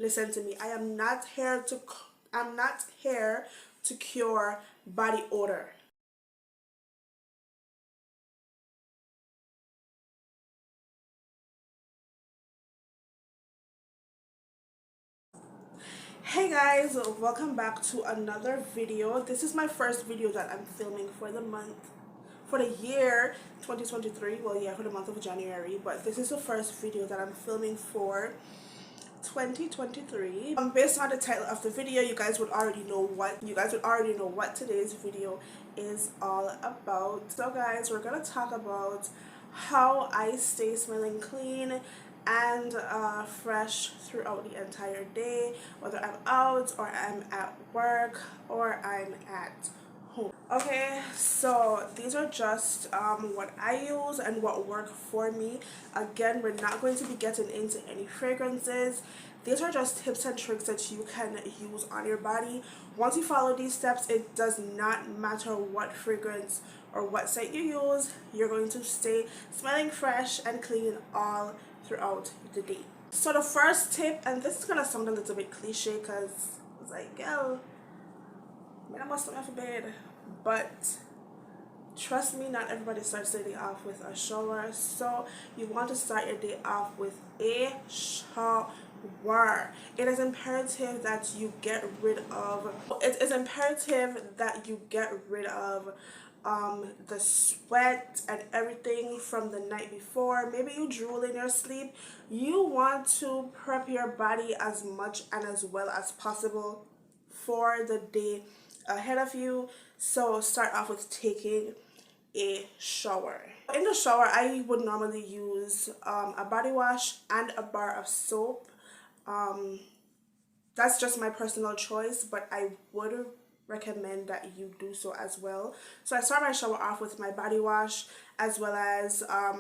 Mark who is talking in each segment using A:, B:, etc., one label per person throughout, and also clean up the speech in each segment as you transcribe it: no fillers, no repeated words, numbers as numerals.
A: Listen to me. I'm not here to cure body odor. Hey guys, welcome back to another video. This is my first video that I'm filming for the month, for the year 2023. Well, yeah, for the month of January, but this is the first video that I'm filming for 2023. Based on the title of the video, you guys would already know what today's video is all about. So guys, we're gonna talk about how I stay smelling clean and fresh throughout the entire day, whether I'm out or I'm at work or I'm at home. Okay, so these are just what I use and what work for me. Again, we're not going to be getting into any fragrances. These are just tips and tricks that you can use on your body. Once you follow these steps, it does not matter what fragrance or what scent you use, you're going to stay smelling fresh and clean all throughout the day. So the first tip, and this is gonna sound a little bit cliche because it's like, girl, I must have for bed, but trust me, not everybody starts their day off with a shower. So you want to start your day off with a shower. It is imperative that you get rid of the sweat and everything from the night before. Maybe you drool in your sleep. You want to prep your body as much and as well as possible for the day ahead of you. So start off with taking a shower. In the shower, I would normally use a body wash and a bar of soap. That's just my personal choice, but I would recommend that you do so as well. So I start my shower off with my body wash as well as a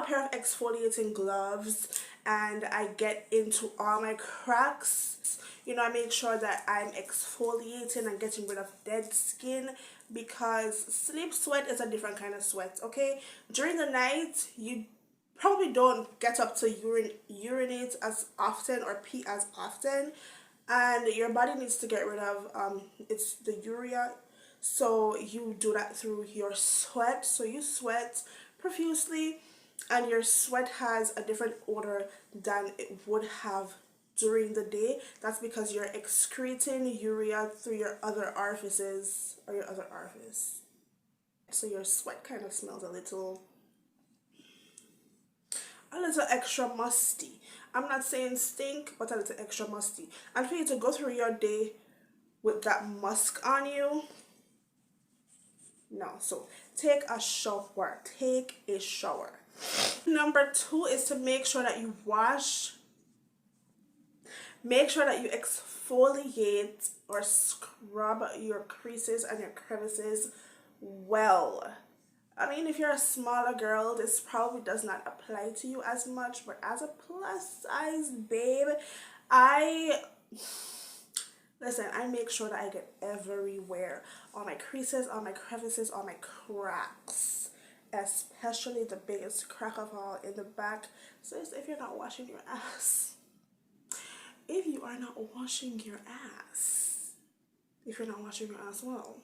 A: pair of exfoliating gloves, and I get into all my cracks. I make sure that I'm exfoliating and getting rid of dead skin, because sleep sweat is a different kind of sweat, okay? During the night, you probably don't get up to urinate as often or pee as often, and your body needs to get rid of it's the urea, so you do that through your sweat. So you sweat profusely, and your sweat has a different odor than it would have during the day. That's because you're excreting urea through your other orifices or your other orifice. So your sweat kind of smells a little extra musty. I'm not saying stink, but a little extra musty. And for you to go through your day with that musk on you, no. So take a shower. Take a shower. Number 2 is to make sure that you wash. Make sure that you exfoliate or scrub your creases and your crevices well. I mean, if you're a smaller girl, this probably does not apply to you as much, but as a plus size babe, I make sure that I get everywhere. All my creases, all my crevices, all my cracks. Especially the biggest crack of all in the back. So if you're not washing your ass. If you are not washing your ass. If you're not washing your ass, well,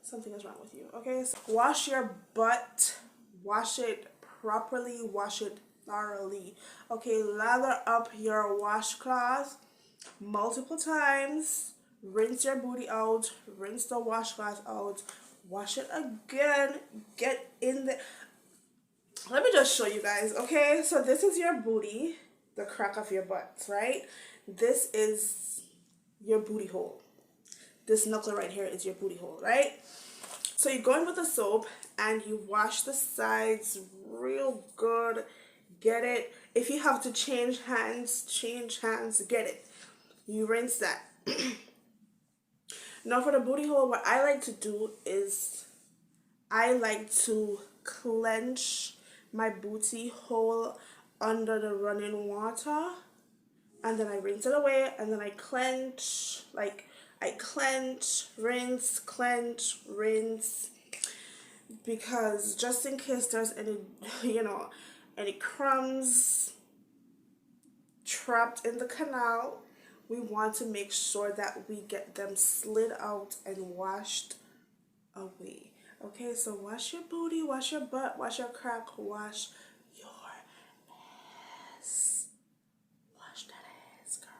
A: something is wrong with you, okay? So wash your butt. Wash it properly. Wash it thoroughly. Okay, lather up your washcloth multiple times. Rinse your booty out. Rinse the washcloth out. Wash it again. Get in there. Let me just show you guys, okay? So this is your booty, the crack of your butt, right? This is your booty hole. This knuckle right here is your booty hole, right? So you go in with the soap and you wash the sides real good. Get it? If you have to change hands, get it. You rinse that. Now for the booty hole, what I like to do is I like to clench my booty hole under the running water, and then I rinse it away, and then I clench, rinse, clench, rinse, because just in case there's any, any crumbs, trapped in the canal, we want to make sure that we get them slid out and washed away. Okay, so wash your booty, wash your butt, wash your crack, wash your ass. Wash that ass, girl.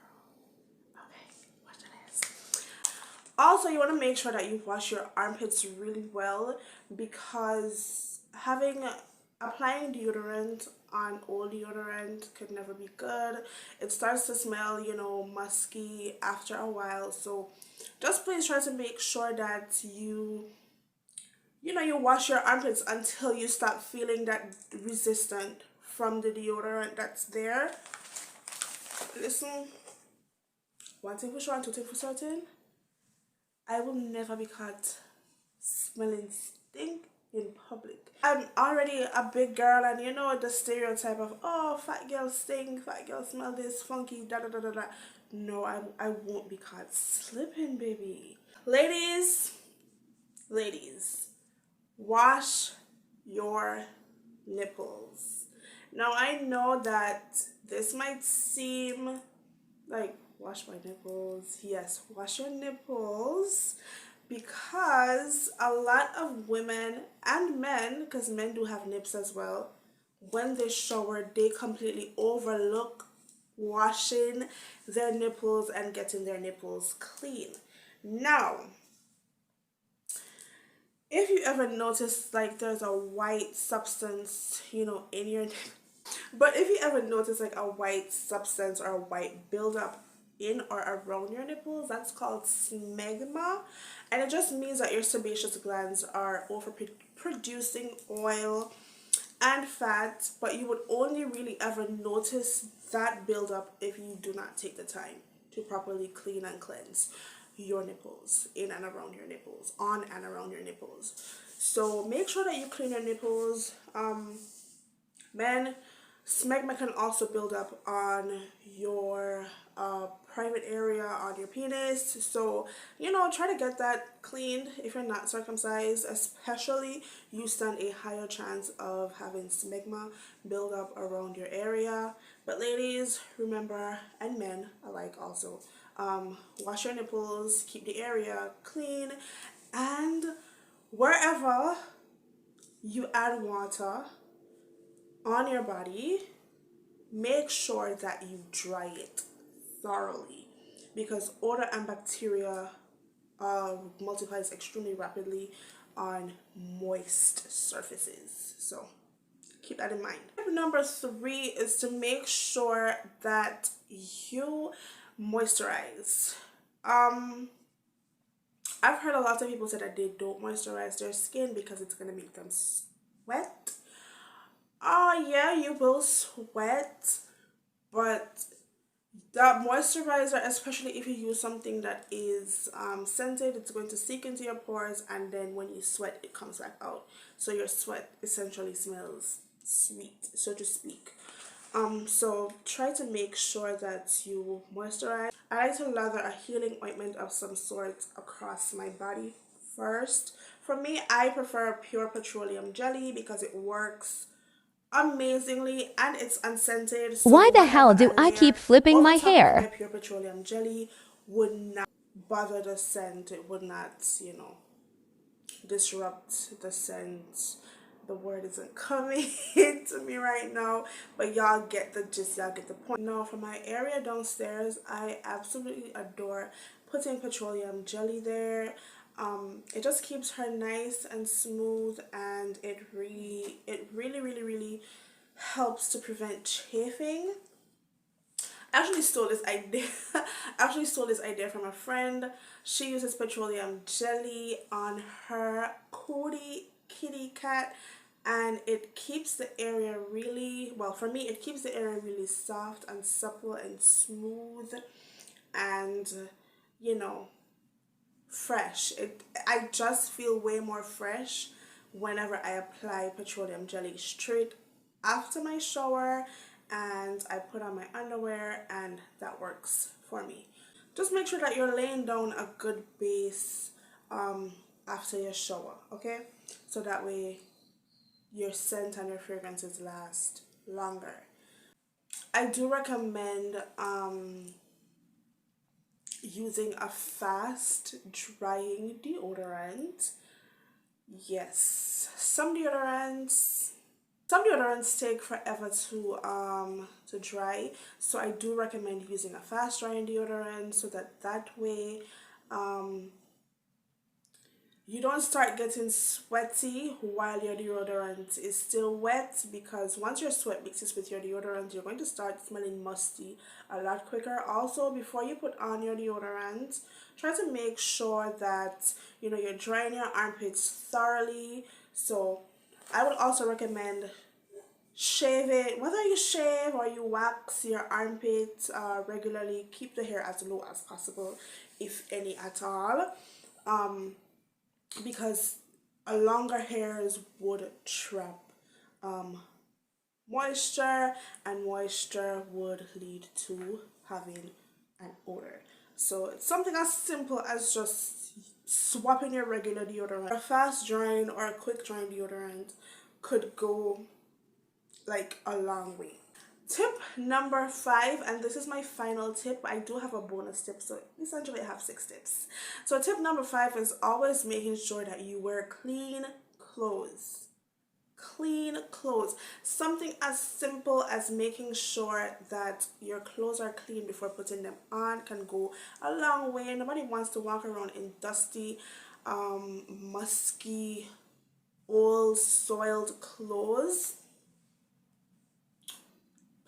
A: Okay, wash that ass. Also, you want to make sure that you wash your armpits really well, because applying deodorant on old deodorant could never be good. It starts to smell, you know, musky after a while. So just please try to make sure that you wash your armpits until you start feeling that resistant from the deodorant that's there. Listen, one thing for sure and two things for certain, I will never be caught smelling stink in public. I'm already a big girl, and you know the stereotype of, oh, fat girl stink, fat girl smell this funky, da da da da da. No, I won't be caught slipping, baby. Ladies, wash your nipples. Now I know that this might seem like, wash my nipples. Yes, wash your nipples, because a lot of women and men, because men do have nips as well, when they shower, they completely overlook washing their nipples and getting their nipples clean. Now, if you ever notice like there's a white substance, you know, in your but if you ever notice like a white substance or a white buildup in or around your nipples, that's called smegma, and it just means that your sebaceous glands are overproducing oil and fat, but you would only really ever notice that buildup if you do not take the time to properly clean and cleanse your nipples, in and around your nipples, on and around your nipples. So make sure that you clean your nipples. Men, smegma can also build up on your private area, on your penis. So, you know, try to get that cleaned. If you're not circumcised, especially, you stand a higher chance of having smegma build up around your area. But ladies, remember, and men alike also, wash your nipples, keep the area clean, and wherever you add water on your body, make sure that you dry it thoroughly, because odor and bacteria multiplies extremely rapidly on moist surfaces. So keep that in mind. Number 3 is to make sure that you moisturize. I've heard a lot of people say that they don't moisturize their skin because it's gonna make them sweat. Oh yeah, you will sweat, but that moisturizer, especially if you use something that is scented, it's going to seep into your pores, and then when you sweat, it comes back out. So your sweat essentially smells sweet, so to speak. So try to make sure that you moisturize. I like to lather a healing ointment of some sort across my body first. For me, I prefer pure petroleum jelly because it works amazingly and it's unscented. So
B: Why the
A: whatever
B: hell do
A: I
B: I
A: layer
B: keep flipping
A: over
B: my
A: top of my
B: hair?
A: pure petroleum jelly would not bother the scent. It would not, you know, disrupt the scent. The word isn't coming to me right now, but y'all get the gist, y'all get the point. Now for my area downstairs, I absolutely adore putting petroleum jelly there. It just keeps her nice and smooth, and it really helps to prevent chafing. I actually stole this idea. Actually stole this idea from a friend. She uses petroleum jelly on her kitty cat, and it keeps the area really, well, for me, it keeps the area really soft and supple and smooth, and you know, fresh. I just feel way more fresh whenever I apply petroleum jelly straight after my shower, and I put on my underwear, and that works for me. Just make sure that you're laying down a good base after your shower, okay? So that way your scent and your fragrances last longer. I do recommend using a fast drying deodorant. Yes, some deodorants take forever to dry, so I do recommend using a fast drying deodorant so that way um you don't start getting sweaty while your deodorant is still wet, because once your sweat mixes with your deodorant, you're going to start smelling musty a lot quicker. Also, before you put on your deodorant, try to make sure that you're drying your armpits thoroughly. So I would also recommend shave it, whether you shave or you wax your armpits regularly. Keep the hair as low as possible, if any at all. Um, because a longer hairs would trap um, moisture, and moisture would lead to having an odor. So it's something as simple as just swapping your regular deodorant. A fast drying or a quick drying deodorant could go like a long way. Tip number 5, and this is my final tip. I do have a bonus tip, so essentially I have 6 tips. So tip number 5 is always making sure that you wear clean clothes. Clean clothes. Something as simple as making sure that your clothes are clean before putting them on can go a long way. Nobody wants to walk around in dusty, musky, old, soiled clothes.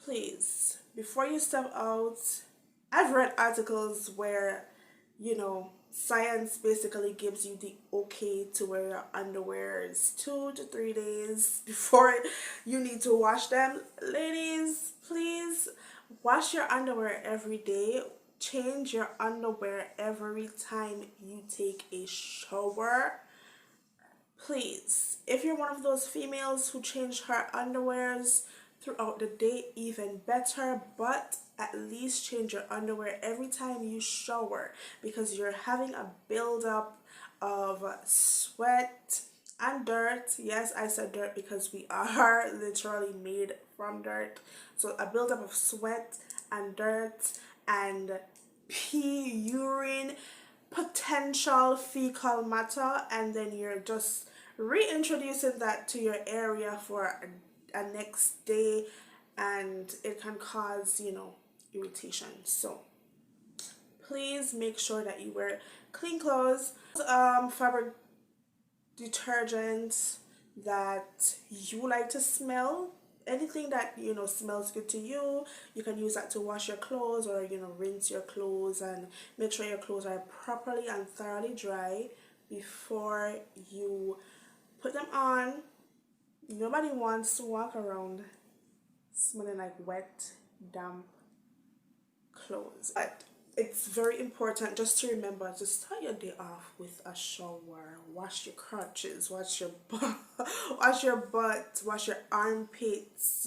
A: Please, before you step out, I've read articles where, science basically gives you the okay to wear your underwears 2 to 3 days before you need to wash them. Ladies, please wash your underwear every day. Change your underwear every time you take a shower. Please, if you're one of those females who change her underwears throughout the day, even better, but at least change your underwear every time you shower, because you're having a buildup of sweat and dirt. Yes, I said dirt because we are literally made from dirt. So a buildup of sweat and dirt and pee, urine, potential fecal matter, and then you're just reintroducing that to your area for a next day, and it can cause irritation. So please make sure that you wear clean clothes. Fabric detergents that you like to smell, anything that smells good to you. You can use that to wash your clothes, or rinse your clothes, and make sure your clothes are properly and thoroughly dry before you put them on. Nobody wants to walk around smelling like wet, damp clothes. But it's very important just to remember to start your day off with a shower. Wash your crotches, wash your butt, wash your butt, wash your armpits.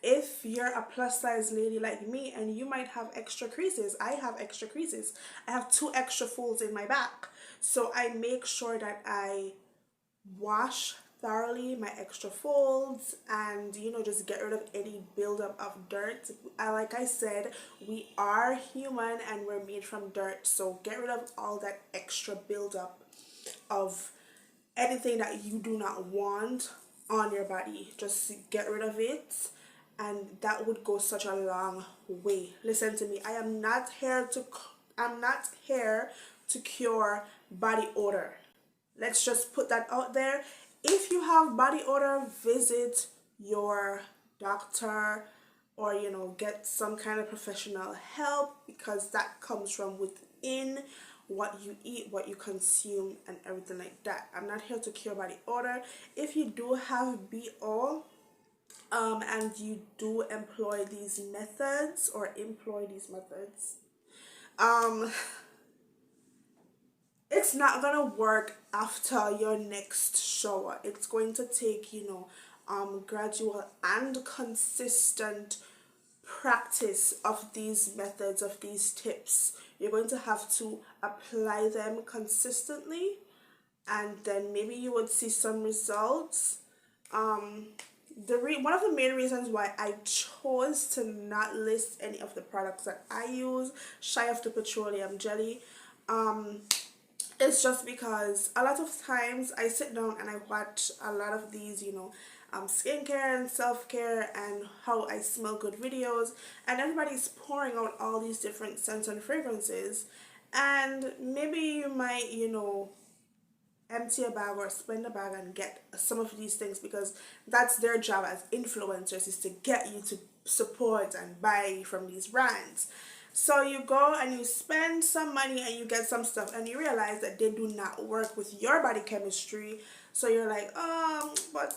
A: If you're a plus size lady like me and you might have extra creases, I have extra creases. I have 2 extra folds in my back. So I make sure that I wash thoroughly my extra folds, and just get rid of any buildup of dirt. Like I said, we are human and we're made from dirt, so get rid of all that extra buildup of anything that you do not want on your body. Just get rid of it, and that would go such a long way. Listen to me, I'm not here to cure body odor. Let's just put that out there. If you have body odor, visit your doctor, or get some kind of professional help, because that comes from within what you eat, what you consume, and everything like that. I'm not here to cure body odor. If you do have BO, and you do employ these methods, it's not gonna work after your next shower. It's going to take gradual and consistent practice of these methods, of these tips. You're going to have to apply them consistently, and then maybe you would see some results. one of the main reasons why I chose to not list any of the products that I use shy of the petroleum jelly, it's just because a lot of times I sit down and I watch a lot of these, skincare and self-care and how I smell good videos, and everybody's pouring out all these different scents and fragrances, and maybe you might, empty a bag or spend a bag and get some of these things, because that's their job as influencers, is to get you to support and buy from these brands. So you go and you spend some money and you get some stuff and you realize that they do not work with your body chemistry. So you're like, but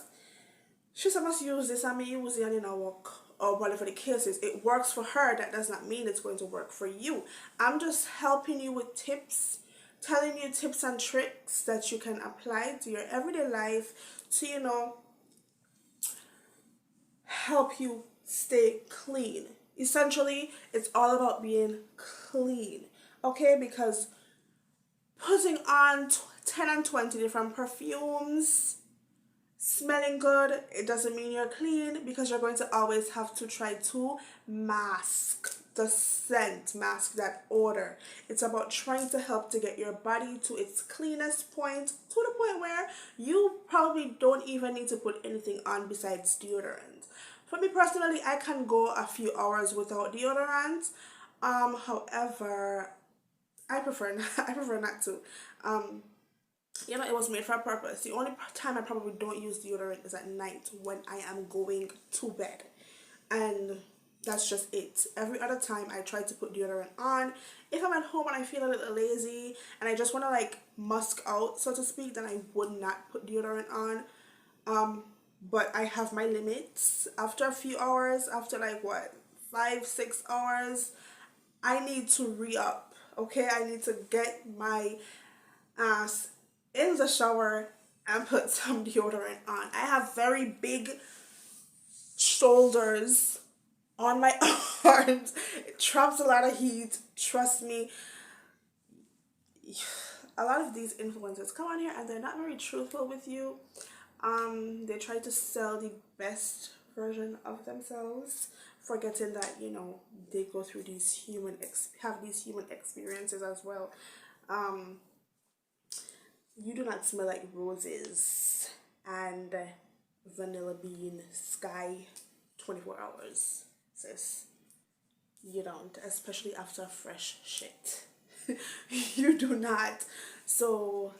A: she must use this, I mean use it in a work, or whatever the case is. It works for her, that does not mean it's going to work for you. I'm just helping you with tips, telling you tips and tricks that you can apply to your everyday life to, help you stay clean. Essentially, it's all about being clean, okay? Because putting on 10 and 20 different perfumes, smelling good, it doesn't mean you're clean, because you're going to always have to try to mask the scent, mask that odor. It's about trying to help to get your body to its cleanest point, to the point where you probably don't even need to put anything on besides deodorant. For me personally, I can go a few hours without deodorant. However, I prefer I prefer not to. It was made for a purpose. The only time I probably don't use deodorant is at night when I am going to bed, and that's just it. Every other time I try to put deodorant on. If I'm at home and I feel a little lazy and I just want to like musk out, so to speak, then I would not put deodorant on. But I have my limits. After a few hours, after like what, 5-6 hours, I need to re-up. Okay, I need to get my ass in the shower and put some deodorant on. I have very big shoulders on my arms. It traps a lot of heat. Trust me. A lot of these influencers come on here and they're not very truthful with you. They try to sell the best version of themselves, forgetting that they go through these have these human experiences as well. You do not smell like roses and vanilla bean sky 24 hours, sis. You don't, especially after fresh shit. You do not. So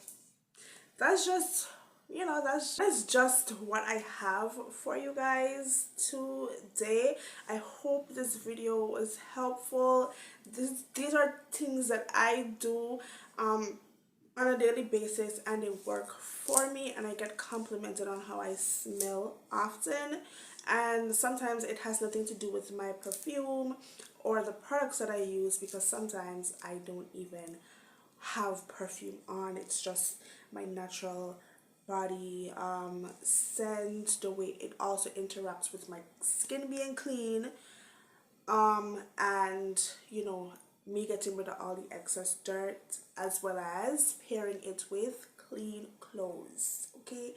A: that's just, that's just what I have for you guys today. I hope this video was helpful. These are things that I do on a daily basis, and they work for me, and I get complimented on how I smell often. And sometimes it has nothing to do with my perfume or the products that I use, because sometimes I don't even have perfume on. It's just my natural body scent, the way it also interacts with my skin being clean, and me getting rid of all the excess dirt, as well as pairing it with clean clothes. Okay,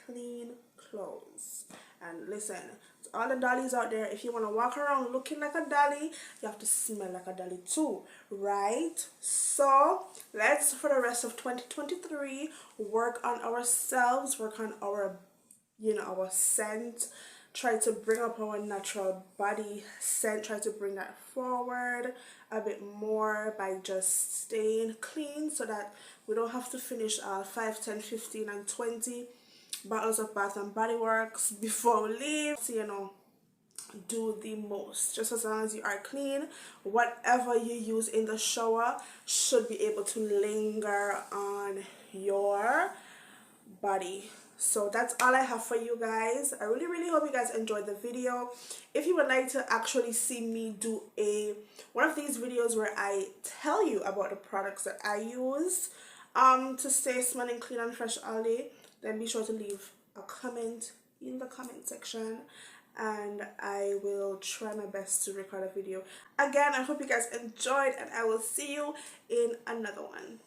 A: clean clothes. And listen, to all the dollies out there, if you want to walk around looking like a dolly, you have to smell like a dolly too, right? So let's, for the rest of 2023, work on ourselves, work on our our scent, try to bring up our natural body scent, try to bring that forward a bit more by just staying clean, so that we don't have to finish 5, 10, 15 and 20 bottles of Bath and Body Works before we leave. So do the most. Just as long as you are clean, whatever you use in the shower should be able to linger on your body. So that's all I have for you guys. I really hope you guys enjoyed the video. If you would like to actually see me do one of these videos where I tell you about the products that I use to stay smelling clean and fresh all day, then be sure to leave a comment in the comment section, and I will try my best to record a video. Again, I hope you guys enjoyed, and I will see you in another one.